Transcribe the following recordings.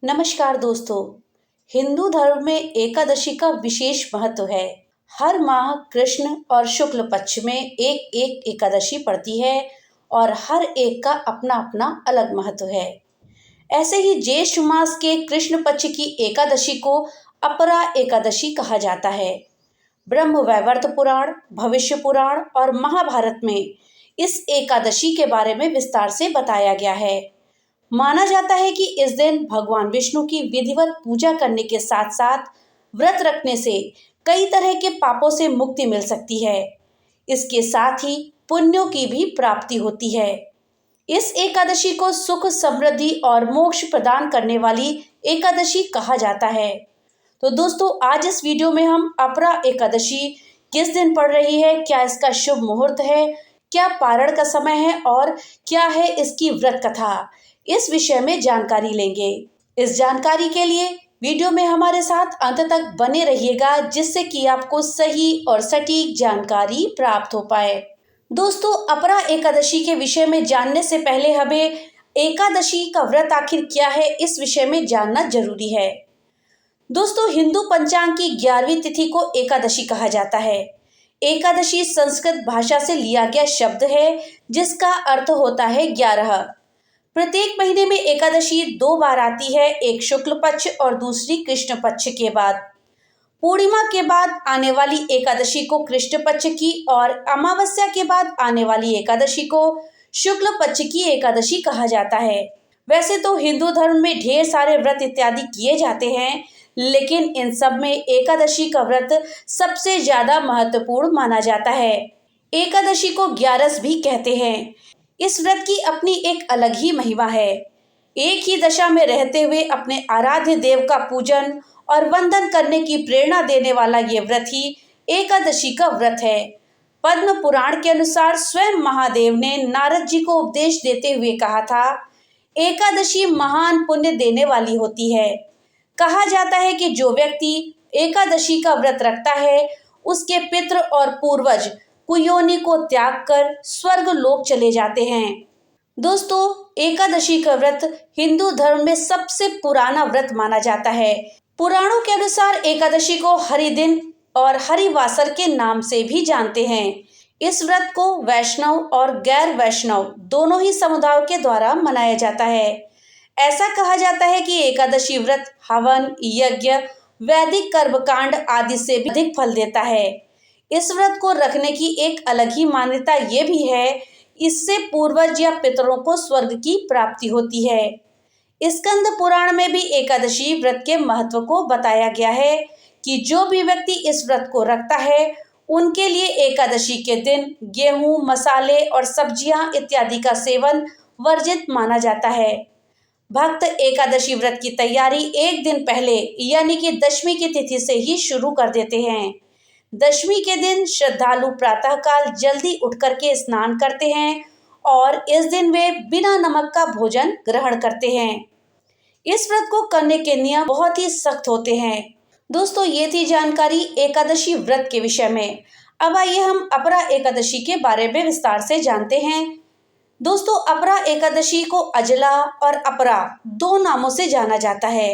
नमस्कार दोस्तों। हिंदू धर्म में एकादशी का विशेष महत्व है। हर माह कृष्ण और शुक्ल पक्ष में एक एक एकादशी पड़ती है और हर एक का अपना अपना अलग महत्व है। ऐसे ही ज्येष्ठ मास के कृष्ण पक्ष की एकादशी को अपरा एकादशी कहा जाता है। ब्रह्म वैवर्त पुराण, भविष्य पुराण और महाभारत में इस एकादशी के बारे में विस्तार से बताया गया है। माना जाता है कि इस दिन भगवान विष्णु की विधिवत पूजा करने के साथ साथ व्रत रखने से कई तरह के पापों से मुक्ति मिल सकती है। इसके साथ ही पुण्यों की भी प्राप्ति होती है। इस एकादशी को सुख, समृद्धि और मोक्ष प्रदान करने वाली एकादशी कहा जाता है। तो दोस्तों, आज इस वीडियो में हम अपरा एकादशी किस दिन पड़ रही है, क्या इसका शुभ मुहूर्त है, क्या पारण का समय है और क्या है इसकी व्रत कथा, इस विषय में जानकारी लेंगे। इस जानकारी के लिए वीडियो में हमारे साथ अंत तक बने रहिएगा, जिससे कि आपको सही और सटीक जानकारी प्राप्त हो पाए। दोस्तों, अपरा एकादशी के विषय में जानने से पहले हमें एकादशी का व्रत आखिर क्या है, इस विषय में जानना जरूरी है। दोस्तों, हिंदू पंचांग की 11वीं तिथि को एकादशी कहा जाता है। एकादशी संस्कृत भाषा से लिया गया शब्द है, जिसका अर्थ होता है 11। प्रत्येक महीने में एकादशी 2 बार आती है, एक शुक्ल पक्ष और दूसरी कृष्ण पक्ष के बाद। पूर्णिमा के बाद आने वाली एकादशी को कृष्ण पक्ष की और अमावस्या के बाद आने वाली एकादशी को शुक्ल पक्ष की एकादशी कहा जाता है। वैसे तो हिंदू धर्म में ढेर सारे व्रत इत्यादि किए जाते हैं, लेकिन इन सब में एकादशी का व्रत सबसे ज्यादा महत्वपूर्ण माना जाता है। एकादशी को 11 भी कहते हैं। इस व्रत की अपनी एक अलग ही महिमा है। एक ही दशा में रहते हुए अपने आराध्य देव का पूजन और वंदन करने की प्रेरणा देने वाला ये व्रत ही एकादशी का व्रत है। पद्म पुराण के अनुसार स्वयं महादेव ने नारद जी को उपदेश देते हुए कहा था, एकादशी महान पुण्य देने वाली होती है। कहा जाता है कि जो व्यक्ति एकादशी का व्रत रखता है, उसके पितृ और पूर्वज कुयोनि को त्याग कर स्वर्ग लोक चले जाते हैं। दोस्तों, एकादशी का व्रत हिंदू धर्म में सबसे पुराना व्रत माना जाता है। पुराणों के अनुसार एकादशी को हरि दिन और हरिवासर के नाम से भी जानते हैं। इस व्रत को वैष्णव और गैर वैष्णव दोनों ही समुदायों के द्वारा मनाया जाता है। ऐसा कहा जाता है कि एकादशी व्रत हवन, यज्ञ, वैदिक कर्मकांड आदि से भी अधिक फल देता है। इस व्रत को रखने की एक अलग ही मान्यता ये भी है, इससे पूर्वज या पितरों को स्वर्ग की प्राप्ति होती है। स्कंद पुराण में भी एकादशी व्रत के महत्व को बताया गया है कि जो भी व्यक्ति इस व्रत को रखता है, उनके लिए एकादशी के दिन गेहूं, मसाले और सब्जियां इत्यादि का सेवन वर्जित माना जाता है। भक्त एकादशी व्रत की तैयारी एक दिन पहले यानी कि दशमी की तिथि से ही शुरू कर देते हैं। दशमी के दिन श्रद्धालु प्रातःकाल जल्दी उठ करके स्नान करते हैं और इस दिन वे बिना नमक का भोजन ग्रहण करते हैं। इस व्रत को करने के नियम बहुत ही सख्त होते हैं। दोस्तों, ये थी जानकारी एकादशी व्रत के विषय में। अब आइए हम अपरा एकादशी के बारे में विस्तार से जानते हैं। दोस्तों, अपरा एकादशी को अजला और अपरा 2 नामों से जाना जाता है।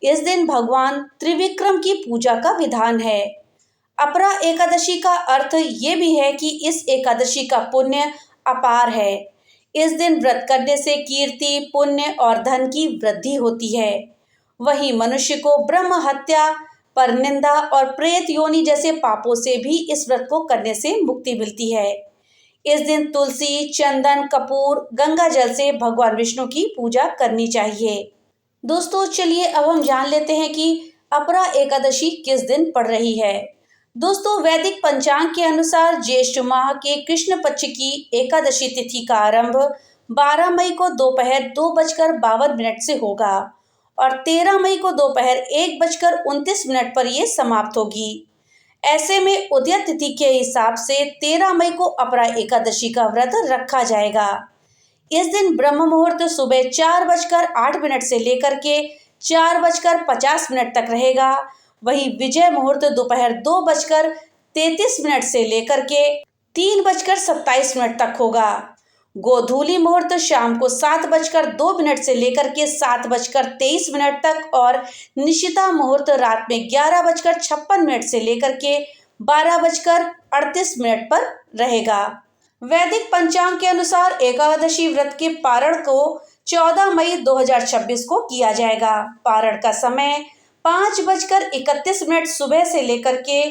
इस दिन भगवान त्रिविक्रम की पूजा का विधान है। अपरा एकादशी का अर्थ ये भी है कि इस एकादशी का पुण्य अपार है। इस दिन व्रत करने से कीर्ति, पुण्य और धन की वृद्धि होती है। वहीं मनुष्य को ब्रह्म हत्या, परनिंदा और प्रेत योनि जैसे पापों से भी इस व्रत को करने से मुक्ति मिलती है। इस दिन तुलसी, चंदन, कपूर, गंगा जल से भगवान विष्णु की पूजा करनी चाहिए। दोस्तों, चलिए अब हम जान लेते हैं कि अपरा एकादशी किस दिन पड़ रही है। दोस्तों, वैदिक पंचांग के अनुसार ज्येष्ठ माह के कृष्ण पक्ष की एकादशी तिथि का आरंभ 12 मई को दोपहर 2:52 से होगा और 13 मई को दोपहर 1:29 पर यह समाप्त होगी। ऐसे में उदय तिथि के हिसाब से 13 मई को अपरा एकादशी का व्रत रखा जाएगा। इस दिन ब्रह्म मुहूर्त सुबह 4:08 से लेकर के 4:50 तक रहेगा। वहीं विजय मुहूर्त दोपहर 2:33 से लेकर के 3:27 तक होगा। गोधूली मुहूर्त शाम को 7:02 से लेकर के 7:23 तक और निशिता मुहूर्त रात में 11:56 से लेकर के 12:38 पर रहेगा। वैदिक पंचांग के अनुसार एकादशी व्रत के पारण को 14 मई 2026 को किया जाएगा। पारण का समय 5:31 सुबह से लेकर के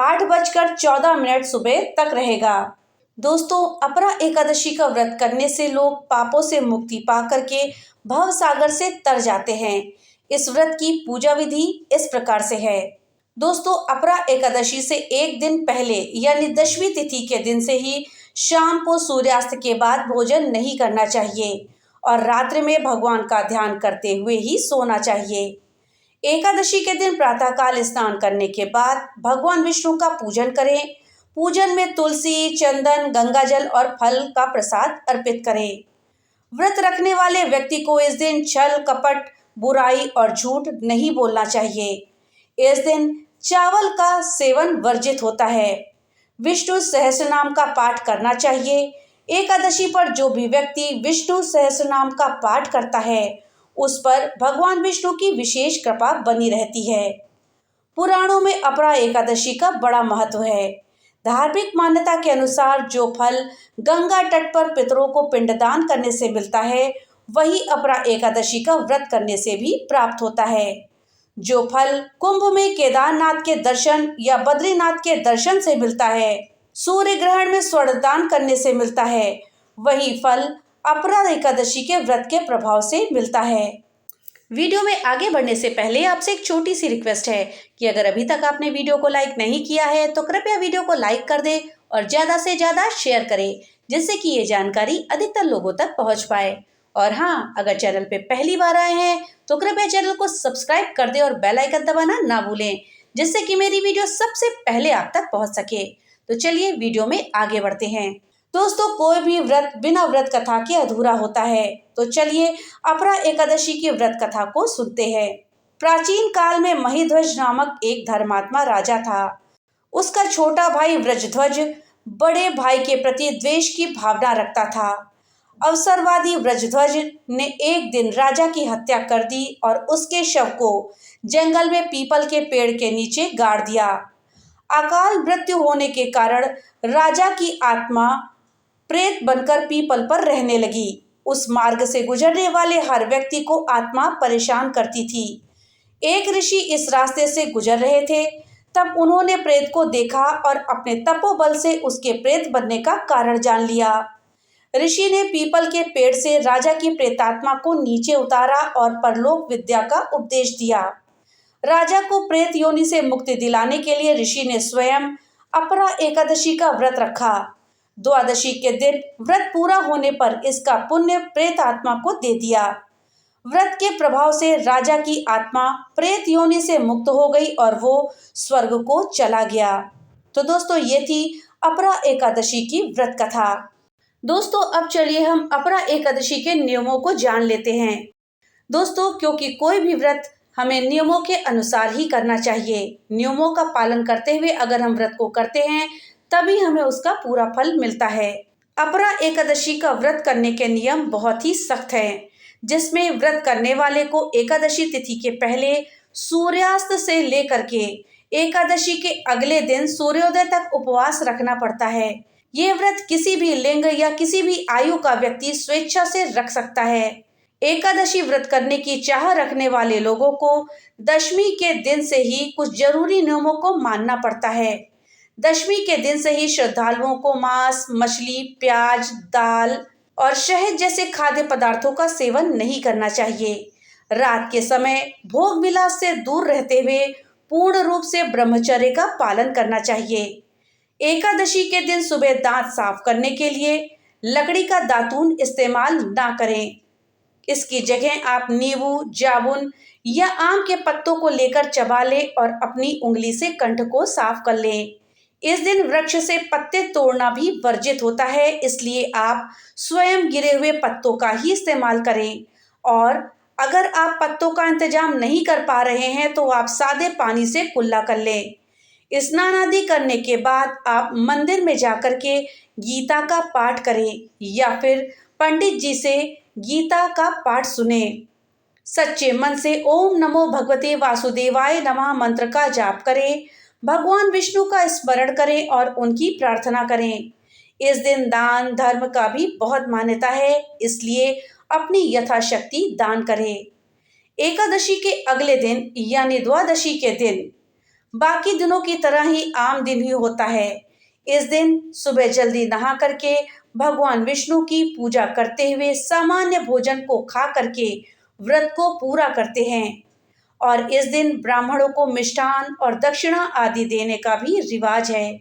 8:14 सुबह तक रहेगा। दोस्तों, अपरा एकादशी का व्रत करने से लोग पापों से मुक्ति पा करके भव सागर से तर जाते हैं। इस व्रत की पूजा विधि इस प्रकार से है। दोस्तों, अपरा एकादशी से एक दिन पहले यानी 10वीं तिथि के दिन से ही शाम को सूर्यास्त के बाद भोजन नहीं करना चाहिए और रात्रि में भगवान का ध्यान करते हुए ही सोना चाहिए। एकादशी के दिन प्रातःकाल स्नान करने के बाद भगवान विष्णु का पूजन करें। पूजन में तुलसी, चंदन, गंगाजल और फल का प्रसाद अर्पित करें। व्रत रखने वाले व्यक्ति को इस दिन छल, कपट, बुराई और झूठ नहीं बोलना चाहिए। इस दिन चावल का सेवन वर्जित होता है। विष्णु सहस्रनाम का पाठ करना चाहिए। एकादशी पर जो भी व्यक्ति विष्णु सहस्रनाम का पाठ करता है उस पर भगवान विष्णु की विशेष कृपा बनी रहती है। पुराणों में अपरा एकादशी का बड़ा महत्व है। धार्मिक मान्यता के अनुसार जो फल गंगा तट पर पितरों को पिंडदान करने से मिलता है वही अपरा एकादशी का व्रत करने से भी प्राप्त होता है। जो फल कुंभ में केदारनाथ के दर्शन या बद्रीनाथ के दर्शन से मिलता है, सूर्य ग्रहण में स्वर्णदान करने से मिलता है, वही फल अपरा एकादशी के व्रत के प्रभाव से मिलता है। वीडियो में आगे बढ़ने से पहले आपसे एक छोटी सी रिक्वेस्ट है कि अगर अभी तक आपने वीडियो को लाइक नहीं किया है तो कृपया वीडियो को लाइक कर दें और ज़्यादा से ज़्यादा शेयर करें, जिससे कि ये जानकारी अधिकतर लोगों तक पहुंच पाए। और हाँ, अगर चैनल पे पहली बार आए हैं तो कृपया चैनल को सब्सक्राइब कर दें और बेल आइकन दबाना ना भूलें, जिससे कि मेरी वीडियो सबसे पहले आप तक पहुँच सके। तो चलिए वीडियो में आगे बढ़ते हैं। दोस्तों, कोई भी व्रत बिना व्रत कथा के अधूरा होता है। तो चलिए अपरा एकादशी की व्रत कथा को सुनते हैं। प्राचीन काल में महिध्वज नामक एक धर्मात्मा राजा था। उसका छोटा भाई व्रजध्वज बड़े भाई के प्रति द्वेष की भावना रखता था। अवसरवादी व्रजध्वज ने एक दिन राजा की हत्या कर दी और उसके शव को जंगल में पीपल के पेड़ के नीचे गाड़ दिया। अकाल मृत्यु होने के कारण राजा की आत्मा प्रेत बनकर पीपल पर रहने लगी। उस मार्ग से गुजरने वाले हर व्यक्ति को आत्मा परेशान करती थी। एक ऋषि इस रास्ते से गुजर रहे थे, तब उन्होंने प्रेत को देखा और अपने तपोबल से उसके प्रेत बनने का कारण जान लिया। ऋषि ने पीपल के पेड़ से राजा की प्रेतात्मा को नीचे उतारा और परलोक विद्या का उपदेश दिया। राजा को प्रेत योनि से मुक्ति दिलाने के लिए ऋषि ने स्वयं अपरा एकादशी का व्रत रखा। द्वादशी के दिन व्रत पूरा होने पर इसका पुण्य प्रेत आत्मा को दे दिया। व्रत के प्रभाव से राजा की आत्मा प्रेत योनि से मुक्त हो गई और वो स्वर्ग को चला गया। तो दोस्तों, ये थी अपरा एकादशी की व्रत कथा। दोस्तों, अब चलिए हम अपरा एकादशी के नियमों को जान लेते हैं। दोस्तों, क्योंकि कोई भी व्रत हमें नियमों के अनुसार ही करना चाहिए। नियमों का पालन करते हुए अगर हम व्रत को करते हैं तभी हमें उसका पूरा फल मिलता है। अपरा एकादशी का व्रत करने के नियम बहुत ही सख्त हैं, जिसमें व्रत करने वाले को एकादशी तिथि के पहले सूर्यास्त से लेकर के एकादशी के अगले दिन सूर्योदय तक उपवास रखना पड़ता है। ये व्रत किसी भी लिंग या किसी भी आयु का व्यक्ति स्वेच्छा से रख सकता है। एकादशी व्रत करने की चाह रखने वाले लोगों को दशमी के दिन से ही कुछ जरूरी नियमों को मानना पड़ता है। दशमी के दिन से ही श्रद्धालुओं को मांस, मछली, प्याज, दाल और शहद जैसे खाद्य पदार्थों का सेवन नहीं करना चाहिए। रात के समय भोग विलास से दूर रहते हुए पूर्ण रूप से ब्रह्मचर्य का पालन करना चाहिए। एकादशी के दिन सुबह दांत साफ करने के लिए लकड़ी का दातून इस्तेमाल ना करें। इसकी जगह आप नींबू, जामुन या आम के पत्तों को लेकर चबा लें और अपनी उंगली से कंठ को साफ कर लें। इस दिन वृक्ष से पत्ते तोड़ना भी वर्जित होता है, इसलिए आप स्वयं गिरे हुए पत्तों का ही इस्तेमाल करें। और अगर आप पत्तों का इंतजाम नहीं कर पा रहे हैं तो आप सादे पानी से कुल्ला कर लें। स्नान आदि करने के बाद आप मंदिर में जाकर के गीता का पाठ करें या फिर पंडित जी से गीता का पाठ सुने। सच्चे मन से ओम नमो भगवते वासुदेवाय नमः मंत्र का जाप करें। भगवान विष्णु का स्मरण करें और उनकी प्रार्थना करें। इस दिन दान धर्म का भी बहुत मान्यता है, इसलिए अपनी यथाशक्ति दान करें। एकादशी के अगले दिन यानी द्वादशी के दिन बाकी दिनों की तरह ही आम दिन ही होता है। इस दिन सुबह जल्दी नहा करके भगवान विष्णु की पूजा करते हुए सामान्य भोजन को खा करके व्रत को पूरा करते हैं और इस दिन ब्राह्मणों को मिष्ठान और दक्षिणा आदि देने का भी रिवाज है।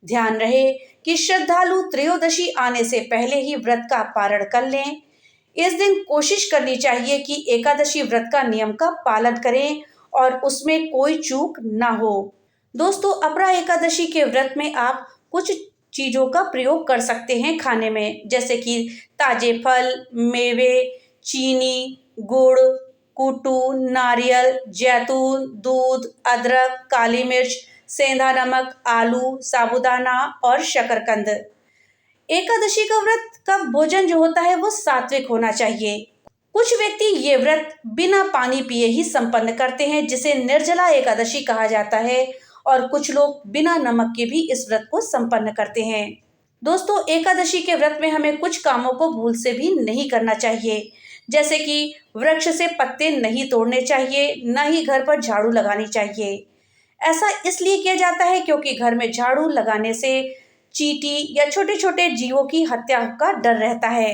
ध्यान रहे कि श्रद्धालु त्रयोदशी आने से पहले ही व्रत का पारण कर लें। इस दिन कोशिश करनी चाहिए कि एकादशी व्रत का नियम का पालन करें और उसमें कोई चूक ना हो। दोस्तों, अपरा एकादशी के व्रत में आप कुछ चीज़ों का प्रयोग कर सकते हैं खाने में, जैसे कि ताजे फल, मेवे, चीनी, गुड़, कूटू, नारियल, जैतून, दूध, अदरक, काली मिर्च, सेंधा नमक, आलू, साबूदाना और शकरकंद। एकादशी का व्रत का भोजन जो होता है वो सात्विक होना चाहिए। कुछ व्यक्ति ये व्रत बिना पानी पिए ही संपन्न करते हैं, जिसे निर्जला एकादशी कहा जाता है, और कुछ लोग बिना नमक के भी इस व्रत को संपन्न करते हैं। दोस्तों, एकादशी के व्रत में हमें कुछ कामों को भूल से भी नहीं करना चाहिए, जैसे कि वृक्ष से पत्ते नहीं तोड़ने चाहिए, न ही घर पर झाड़ू लगानी चाहिए। ऐसा इसलिए किया जाता है क्योंकि घर में झाड़ू लगाने से चींटी या छोटे छोटे जीवों की हत्या का डर रहता है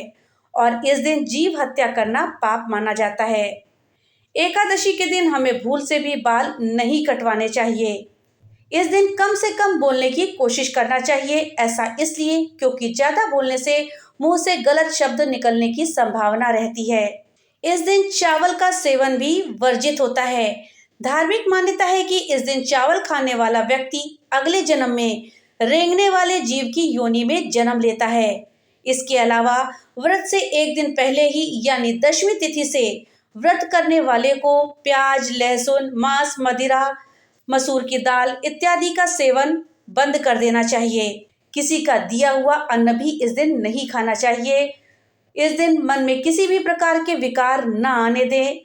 और इस दिन जीव हत्या करना पाप माना जाता है। एकादशी के दिन हमें भूल से भी बाल नहीं कटवाने चाहिए। इस दिन कम से कम बोलने की कोशिश करना चाहिए। ऐसा इसलिए क्योंकि ज़्यादा बोलने से मुंह से गलत शब्द निकलने की संभावना रहती है। इस दिन चावल का सेवन भी वर्जित होता है। धार्मिक मान्यता है कि इस दिन चावल खाने वाला व्यक्ति अगले जन्म में रेंगने वाले जीव की योनि में जन्म लेता है। इसके अलावा व्रत से एक दिन पहले ही यानी दशमी तिथि से व्रत करने वाले को प्याज, लहसुन, मांस, मदिरा, मसूर की दाल इत्यादि का सेवन बंद कर देना चाहिए। किसी का दिया हुआ अन्न भी इस दिन नहीं खाना चाहिए। इस दिन मन में किसी भी प्रकार के विकार न आने दें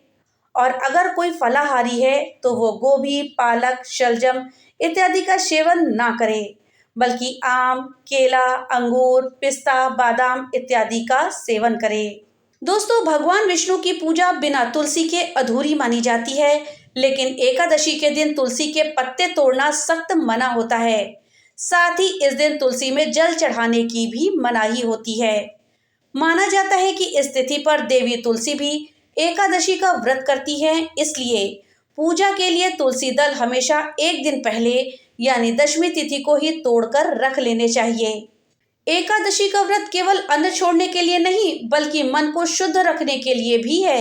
और अगर कोई फलाहारी है तो वो गोभी, पालक, शलजम इत्यादि का सेवन ना करे, बल्कि आम, केला, अंगूर, पिस्ता, बादाम इत्यादि का सेवन करे। दोस्तों, भगवान विष्णु की पूजा बिना तुलसी के अधूरी मानी जाती है, लेकिन एकादशी के दिन तुलसी के पत्ते तोड़ना सख्त मना होता है। साथ ही इस दिन तुलसी में जल चढ़ाने की भी मनाही होती है। माना जाता है कि इस तिथि पर देवी तुलसी भी एकादशी का व्रत करती हैं, इसलिए पूजा के लिए तुलसी दल हमेशा एक दिन पहले यानी दशमी तिथि को ही तोड़कर रख लेने चाहिए। एकादशी का व्रत केवल अन्न छोड़ने के लिए नहीं, बल्कि मन को शुद्ध रखने के लिए भी है।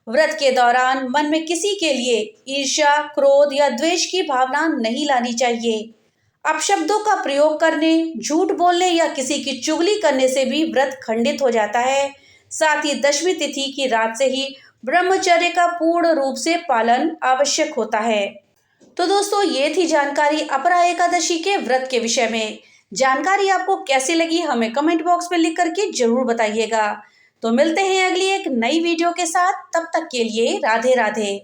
व्रत के दौरान मन में किसी के लिए ईर्ष्या, क्रोध या द्वेष की भावना नहीं लानी चाहिए। अपशब्दों का प्रयोग करने, झूठ बोलने या किसी की चुगली करने से भी व्रत खंडित हो जाता है। साथ ही दशमी तिथि की रात से ही ब्रह्मचर्य का पूर्ण रूप से पालन आवश्यक होता है। तो दोस्तों, ये थी जानकारी अपरा एकादशी के व्रत के विषय में। जानकारी आपको कैसी लगी हमें कमेंट बॉक्स में लिख करके जरूर बताइएगा। तो मिलते हैं अगली एक नई वीडियो के साथ, तब तक के लिए राधे राधे।